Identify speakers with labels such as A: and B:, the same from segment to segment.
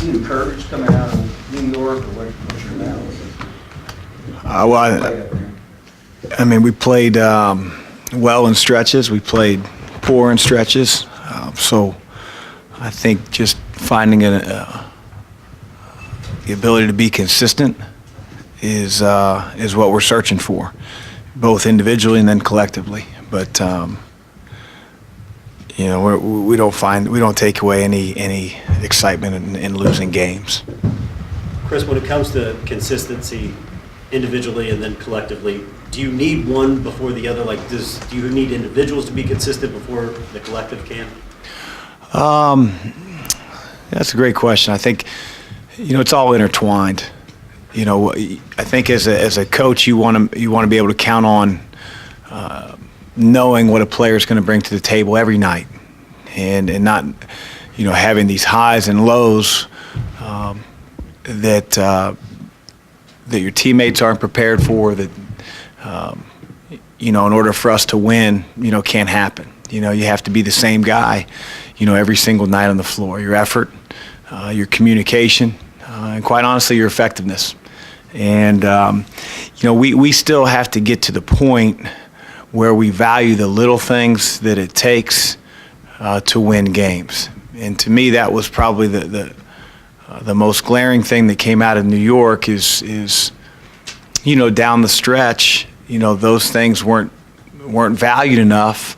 A: You encouraged coming out of New York, or what's your analysis?
B: I mean, we played well in stretches. We played poor in stretches. So I think just finding the ability to be consistent is what we're searching for, both individually and then collectively. But you know, we don't take away any excitement in losing games.
C: Chris, when it comes to consistency individually and then collectively, do you need one before the other? Like, do you need individuals to be consistent before the collective can?
B: That's a great question. I think, you know, it's all intertwined. You know, I think as a coach, you want to be able to count on knowing what a player is going to bring to the table every night, and not, you know, having these highs and lows that your teammates aren't prepared for. That you know, in order for us to win, you know, can't happen. You know, you have to be the same guy, you know, every single night on the floor. Your effort, your communication, and quite honestly, your effectiveness. And you know, we still have to get to the point where we value the little things that it takes to win games. And to me, that was probably the most glaring thing that came out of New York is you know, down the stretch, you know, those things weren't valued enough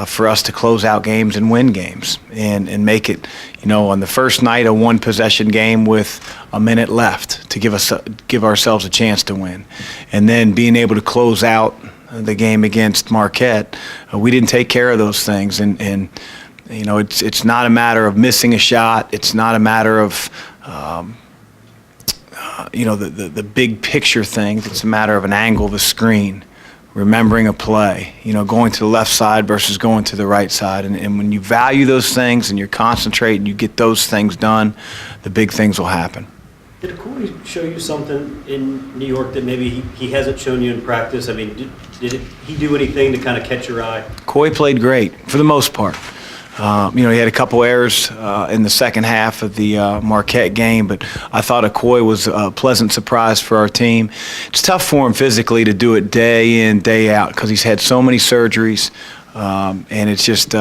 B: for us to close out games and win games and make it, you know, on the first night, a one-possession game with a minute left to give ourselves a chance to win. And then being able to close out the game against Marquette, we didn't take care of those things. And you know, it's not a matter of missing a shot. It's not a matter of you know, the big picture thing. It's a matter of an angle of a screen, remembering a play, you know, going to the left side versus going to the right side. And when you value those things and you concentrate and you get those things done, the big things will happen.
C: Did Corey show you something in New York that maybe he hasn't shown you in practice? I mean, did he do anything to kind of catch your eye?
B: Coy played great for the most part. You know, he had a couple errors in the second half of the Marquette game, but I thought Coy was a pleasant surprise for our team. It's tough for him physically to do it day in, day out because he's had so many surgeries, and it's just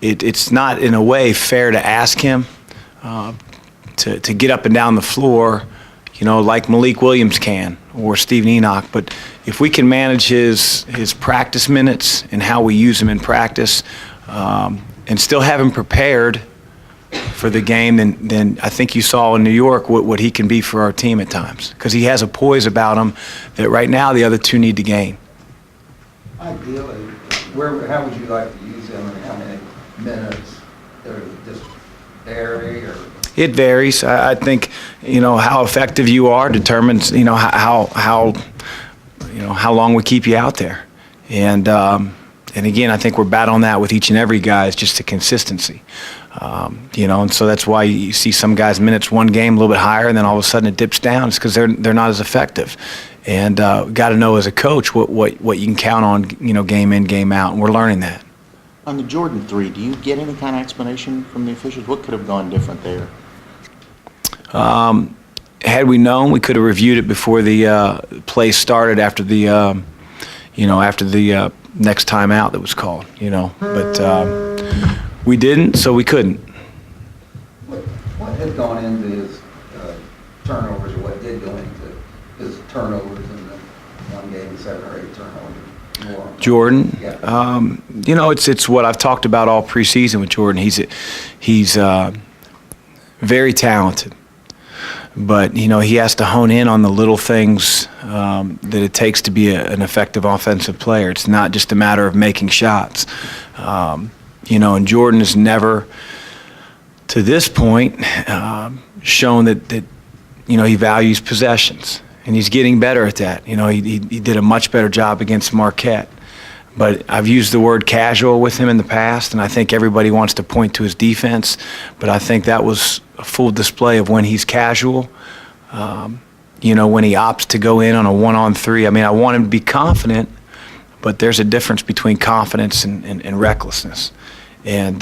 B: it's not in a way fair to ask him to get up and down the floor, you know, like Malik Williams can or Steven Enoch. But if we can manage his practice minutes and how we use him in practice, and still have him prepared for the game, then I think you saw in New York what he can be for our team at times, because he has a poise about him that right now the other two need to gain.
A: Ideally, how would you like to use him, and how many minutes? Or just vary, or?
B: It varies. I think, you know, how effective you are determines, you know, how long we keep you out there. And again, I think we're battling that with each and every guy. It's just the consistency, you know. And so that's why you see some guys' minutes one game a little bit higher, and then all of a sudden it dips down. It's because they're not as effective. And got to know as a coach what you can count on, you know, game in, game out. And we're learning that.
D: On the Jordan 3, do you get any kind of explanation from the officials? What could have gone different there?
B: Had we known, we could have reviewed it before the play started after the, you know, after the next time out that was called, you know. But we didn't, so we couldn't.
A: What had gone into his turnovers, or what did go into his turnovers in the one game, 7 or 8 turnovers? More?
B: Jordan,
A: Yeah.
B: you know, it's what I've talked about all preseason with Jordan. He's very talented, but you know, he has to hone in on the little things that it takes to be an effective offensive player. It's not just a matter of making shots, you know. And Jordan has never, to this point, shown that you know, he values possessions, and he's getting better at that. You know, he did a much better job against Marquette. But I've used the word casual with him in the past, and I think everybody wants to point to his defense, but I think that was a full display of when he's casual, you know, when he opts to go in on a 1-on-3. I mean, I want him to be confident, but there's a difference between confidence and recklessness. And,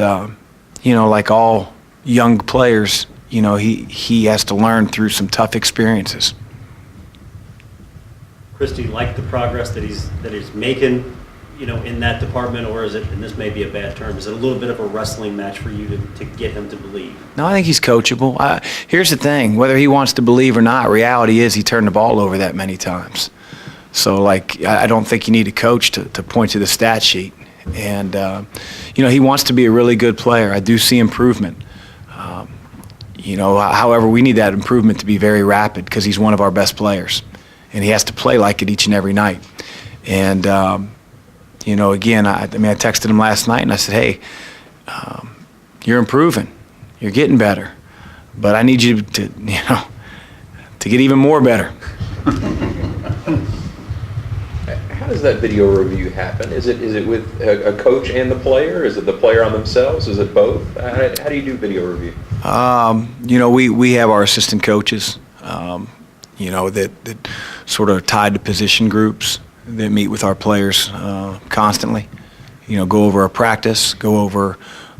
B: you know, like all young players, he has to learn through some tough experiences.
C: Chris, do you like the progress that he's making, in that department, or is it, and this may be a bad term, is it a little bit of a wrestling match for you to get him to believe?
B: No, I think he's coachable. Here's the thing, whether he wants to believe or not, reality is he turned the ball over that many times. So, I don't think you need a coach to point to the stat sheet. And, he wants to be a really good player. I do see improvement. However, we need that improvement to be very rapid because he's one of our best players. And he has to play like it each and every night. And, again, I texted him last night and I said, hey, you're improving. You're getting better. But I need you to get even more better.
E: How does that video review happen? Is it with a coach and the player? Is it the player on themselves? Is it both? How do you do video review?
B: We have our assistant coaches, that sort of tied to position groups that meet with our players constantly. Go over a practice, go over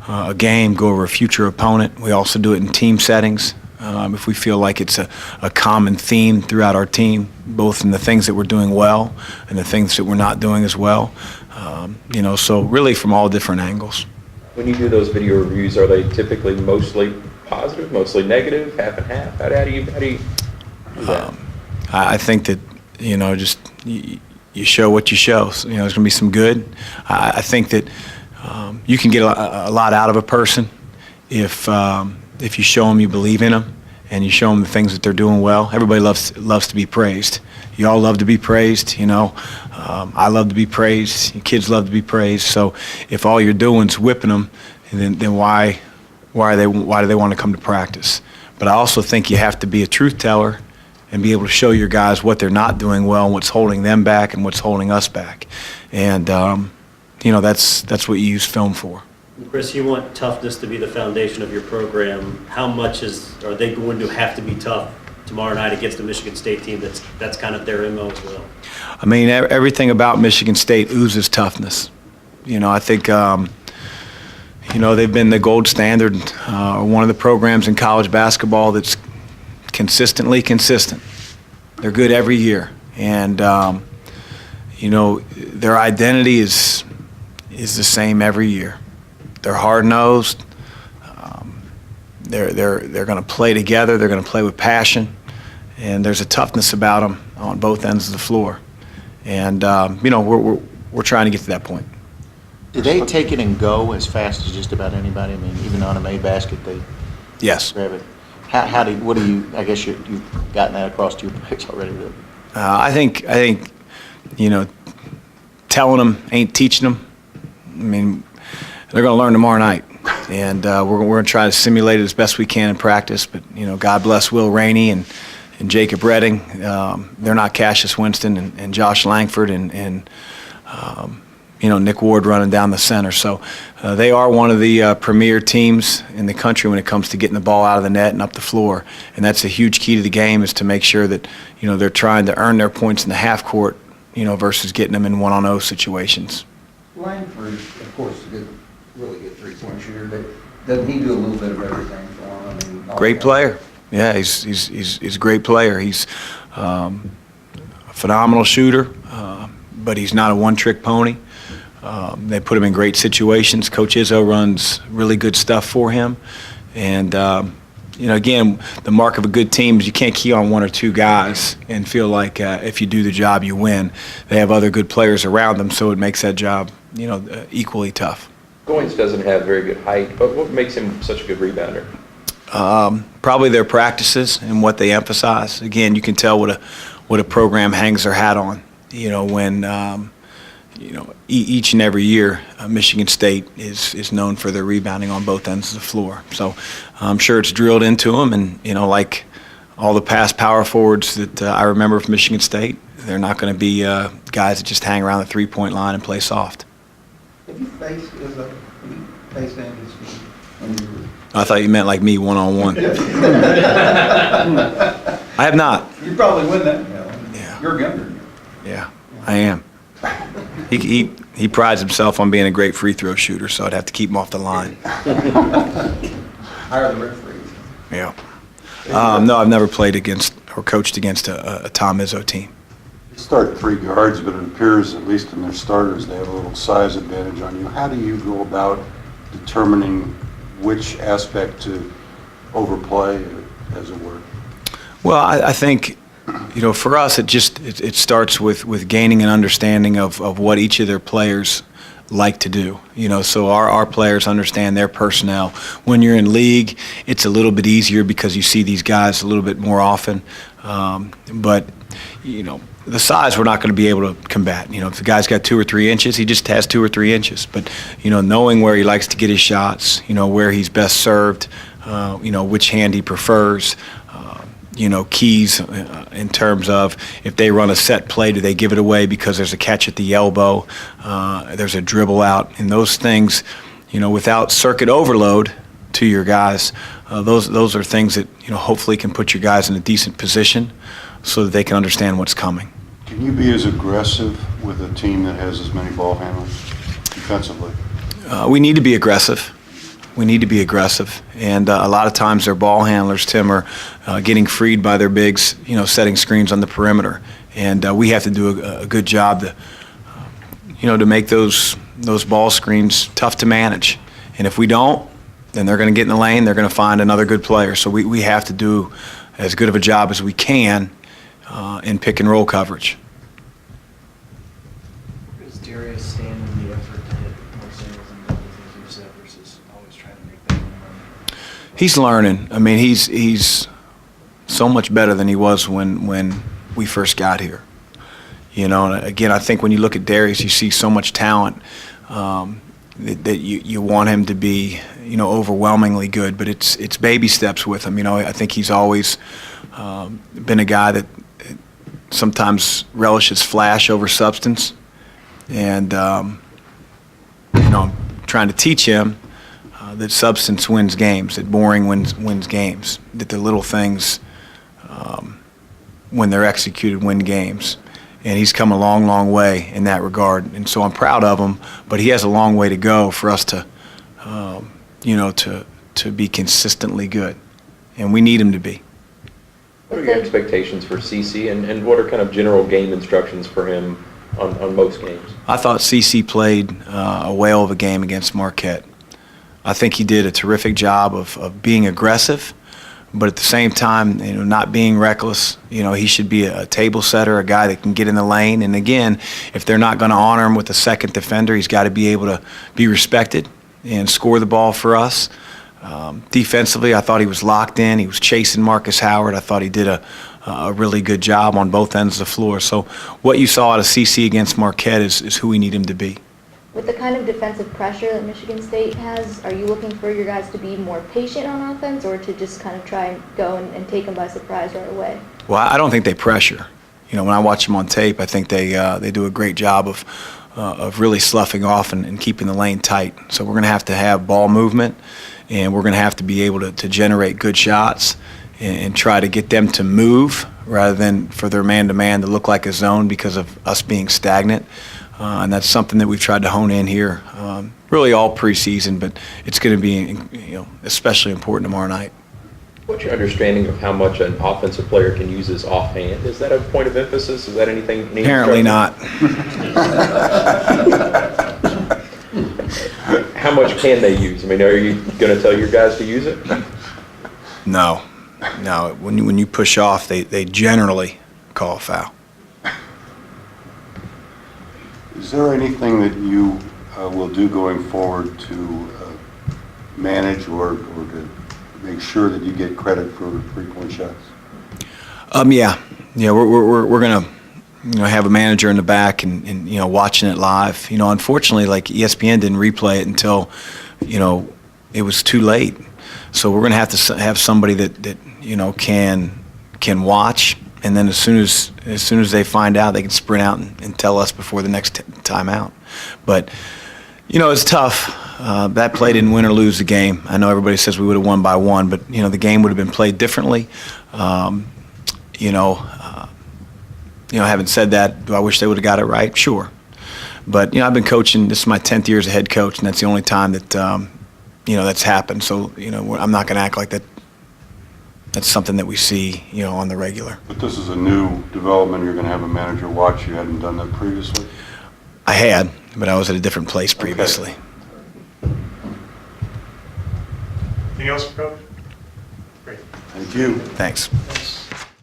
B: a game, go over a future opponent. We also do it in team settings. If we feel like it's a common theme throughout our team, both in the things that we're doing well and the things that we're not doing as well. So really from all different angles.
E: When you do those video reviews, are they typically mostly positive, mostly negative, half and half? How do you do that?
B: I think that, just you show what you show. So, there's going to be some good. I think that you can get a lot out of a person if you show them you believe in them and you show them the things that they're doing well. Everybody loves to be praised. You all love to be praised, I love to be praised. Your kids love to be praised. So if all you're doing is whipping them, then why do they want to come to practice? But I also think you have to be a truth teller and be able to show your guys what they're not doing well and what's holding them back and what's holding us back. And, that's what you use film for.
C: Chris, you want toughness to be the foundation of your program. How much are they going to have to be tough tomorrow night against the Michigan State team that's kind of their MO as well?
B: Everything about Michigan State oozes toughness. I think, they've been the gold standard, one of the programs in college basketball that's consistently consistent. They're good every year. And, their identity is the same every year. They're hard-nosed. They're going to play together. They're going to play with passion, and there's a toughness about them on both ends of the floor. And we're trying to get to that point.
D: Do they take it and go as fast as just about anybody? Even on a made basket, they
B: Yes.
D: grab it. I guess you've gotten that across to your players already.
B: I think telling them ain't teaching them. They're going to learn tomorrow night, and we're going to try to simulate it as best we can in practice. But God bless Will Rainey and Jacob Redding. They're not Cassius Winston and Josh Langford and Nick Ward running down the center. So they are one of the premier teams in the country when it comes to getting the ball out of the net and up the floor. And that's a huge key to the game, is to make sure that they're trying to earn their points in the half court, versus getting them in 1-on-0 situations.
A: Langford, of course, is a really good three-point shooter, but doesn't he do a little bit of everything for him?
B: Great player. Yeah, he's a great player. He's a phenomenal shooter, but he's not a one-trick pony. They put him in great situations. Coach Izzo runs really good stuff for him. And, again, the mark of a good team is you can't key on one or two guys and feel like if you do the job, you win. They have other good players around them, so it makes that job, equally tough.
E: Goins doesn't have very good height, but what makes him such a good rebounder?
B: Probably their practices and what they emphasize. Again, you can tell what a program hangs their hat on. When each and every year, Michigan State is known for their rebounding on both ends of the floor. So I'm sure it's drilled into them, and like all the past power forwards that I remember from Michigan State, they're not going to be guys that just hang around the three-point line and play soft.
A: Have you faced Andy's when you were?
B: I thought you meant like me one-on-one. I have not.
A: You probably win that.
B: Yeah.
A: You're younger.
B: Yeah, I am. He prides himself on being a great free throw shooter, so I'd have to keep him off the line.
A: hire the referees.
B: Yeah. No, I've never played against or coached against a Tom Izzo team.
F: You start three guards, but it appears, at least in their starters, they have a little size advantage on you. How do you go about determining which aspect to overplay, as it were?
B: Well, I think, for us, it starts with gaining an understanding of what each of their players like to do. So our players understand their personnel. When you're in league, it's a little bit easier because you see these guys a little bit more often. But the size we're not going to be able to combat. If the guy's got 2 or 3 inches, he just has 2 or 3 inches. But knowing where he likes to get his shots, where he's best served, which hand he prefers. Keys in terms of if they run a set play, do they give it away because there's a catch at the elbow, there's a dribble out, and those things, without circuit overload to your guys, those are things that hopefully can put your guys in a decent position so that they can understand what's coming.
F: Can you be as aggressive with a team that has as many ball handlers defensively?
B: We need to be aggressive. We need to be aggressive, and a lot of times their ball handlers, Tim, are getting freed by their bigs, setting screens on the perimeter, and we have to do a good job to make those ball screens tough to manage. And if we don't, then they're going to get in the lane. They're going to find another good player. So we have to do as good of a job as we can in pick and roll coverage.
G: Where does Darius stand in the effort to hit more singles and doubles, as you said, versus always trying to make that one?
B: He's learning. I mean, he's so much better than he was when we first got here. And again, I think when you look at Darius, you see so much talent that you want him to be, overwhelmingly good. But it's baby steps with him. I think he's always been a guy that sometimes relishes flash over substance, and I'm trying to teach him that substance wins games, that boring wins games, that the little things, when they're executed, win games. And he's come a long, long way in that regard. And so I'm proud of him, but he has a long way to go for us to be consistently good. And we need him to be.
E: What are your expectations for CC, and what are kind of general game instructions for him on most games? I
B: thought CC played a whale of a game against Marquette. I think he did a terrific job of being aggressive, but at the same time, not being reckless. He should be a table setter, a guy that can get in the lane. And again, if they're not going to honor him with a second defender, he's got to be able to be respected and score the ball for us. Defensively, I thought he was locked in. He was chasing Marcus Howard. I thought he did a really good job on both ends of the floor. So what you saw out of CC against Marquette is who we need him to be.
H: With the kind of defensive pressure that Michigan State has, are you looking for your guys to be more patient on offense, or to just kind of try and go and take them by surprise right away?
B: Well, I don't think they pressure. When I watch them on tape, I think they do a great job of really sloughing off and keeping the lane tight. So we're going to have ball movement, and we're going to have to be able to generate good shots and try to get them to move rather than for their man-to-man to look like a zone because of us being stagnant. And that's something that we've tried to hone in here really all preseason, but it's going to be especially important tomorrow night.
E: What's your understanding of how much an offensive player can use his offhand? Is that a point of emphasis? Is that anything?
B: Apparently not.
E: How much can they use? I mean, are you going to tell your guys to use it?
B: No. When you push off, they generally call a foul.
F: Is there anything that you will do going forward to manage or to make sure that you get credit for three-point shots?
B: Yeah. We're gonna have a manager in the back and watching it live. Unfortunately, like ESPN didn't replay it until it was too late. So we're gonna have to have somebody that can watch. And then as soon as they find out, they can sprint out and tell us before the next time out. But, it's tough. That play didn't win or lose the game. I know everybody says we would have won by 1, but, the game would have been played differently. Having said that, do I wish they would have got it right? Sure. But, I've been coaching. This is my 10th year as a head coach, and that's the only time that, that's happened. So, I'm not going to act like that's something that we see, on the regular.
F: But this is a new development, you're going to have a manager watch, you hadn't done that previously?
B: I had, but I was at a different place previously.
I: Anything else, Coach? Great.
F: Thank you.
B: Thanks.
I: Thanks.